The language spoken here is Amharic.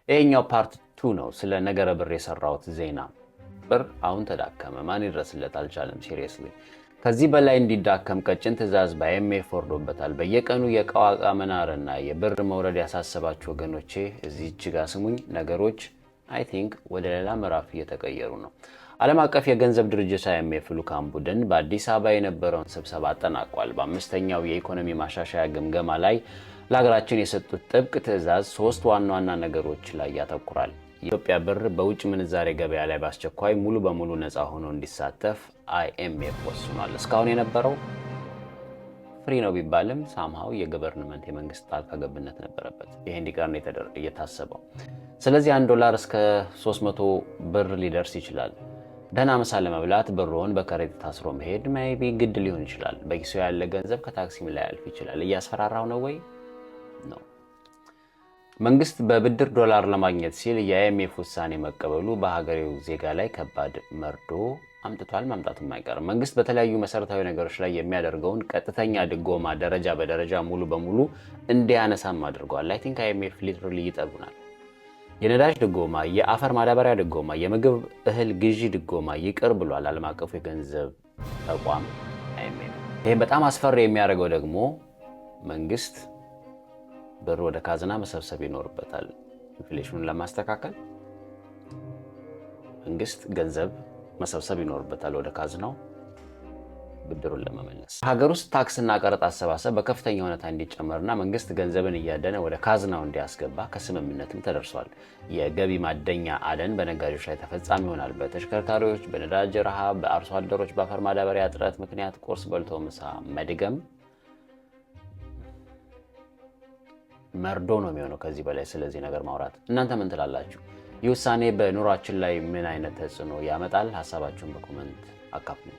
ይሄኛው ፓርት 2 ነው ስለ ነገረ ብር የሰራውት ዜና። ብር አሁን ተዳከመ፣ ማን ይድረስለት አልቻለም። ሲሪየስሊ ከዚህ በላይ እንዲዳከም ቀጭን ትዕዛዝ በአይኤምኤፍ ወርዶበታል። በየቀኑ የዕቃ ዋጋ መናርና የብር መውረድ ያሳሰባችሁ ወገኖቼ እዚህች ጋር ስሙኝ። ነገሮች አይ ቲንክ ወደ ሌላ ምዕራፍ እየተቀየሩ ነው። ዓለም አቀፍ የገንዘብ ድርጅት አይኤምኤፍ ልዑካን ቡድን በአዲስ አበባ የነበረውን ስብሰባ አጠናቋል። በአምስተኛው የኢኮኖሚ ማሻሻያ ግምገማ ላይ ለሀገራችን የሰጡት ጥብቅ ትዕዛዝ 3 ዋና ዋና ነገሮች ላይ ያተኩራል። የኢትዮጵያ ብር በውጭ ምንዛሬ ገበያ ላይ በአስቸኳይ ሙሉ በሙሉ ነፃ ሆኖ እንዲሳተፍ አይኤምኤፍ ወስኗል። እስካሁን የነበረው ፍሪ ነው ቢባልም ሳምሃው የገቨርንመንት የመንግስት ጣልቃ ገብነት ነበረበት። ይሄ እንዲቀር ነው እየታሰበው። ስለዚህ $1 እስከ 300 ብር ሊደርስ ይችላል። ደህና ምሳ ለመብላት ብሮን በከረጢት ታስሮ መሄድ ሜይቢ ግድ ሊሆን ይችላል። በኪሱ ያለ ገንዘብ ከታክሲም ላይ ያልፍ ይችላል። እያስፈራራው ነው ወይ ነው? መንግስት በብድር ዶላር ለማግኘት ሲል የአይኤምኤፍ ውሳኔ መቀበሉ በሀገሬው ዜጋ ላይ ከባድ መርዶ አምጥቷል። ማምጣቱም አይቀርም። መንግስት በተለያዩ መሰረታዊ ነገሮች ላይ የሚያደርገውን ቀጥተኛ ድጎማ ደረጃ በደረጃ ሙሉ በሙሉ እንዲያነሳም አድርጓል። አይ ቲንክ አይኤምኤፍ ሊትራሊ ይጠጉናል። የነዳጅ ድጎማ፣ የአፈር ማዳበሪያ ድጎማ፣ የምግብ እህል ግዢ ድጎማ ይቅር ብሏል ዓለም አቀፉ የገንዘብ ተቋም አይኤምኤፍ። ይህም በጣም አስፈሪ የሚያደርገው ደግሞ መንግስት ብር ወደ ካዝና መሰብሰብ ይኖርበታል። ኢንፍሌሽኑን ለማስተካከል መንግስት ገንዘብ መሰብሰብ ይኖርበታል ወደ ካዝናው ብድሩን ለመመለስ። ሀገር ውስጥ ታክስና ቀረጥ አሰባሰብ በከፍተኛ ሁኔታ እንዲጨመርና መንግስት ገንዘብን እያደነ ወደ ካዝናው እንዲያስገባ ከስምምነትም ተደርሷል። የገቢ ማደኛ አደን በነጋዴዎች ላይ ተፈጻሚ ይሆናል። በተሽከርካሪዎች፣ በነዳጅ ረሃብ፣ በአርሶ አደሮች በአፈር ማዳበሪያ እጥረት ምክንያት ቁርስ በልቶ ምሳ መድገም መርዶ ነው የሚሆነው። ከዚህ በላይ ስለዚህ ነገር ማውራት እናንተ ምን ትላላችሁ? ይህ ውሳኔ በኑሯችን ላይ ምን አይነት ተጽዕኖ ያመጣል? ሀሳባችሁን በኮመንት አካፍሉ።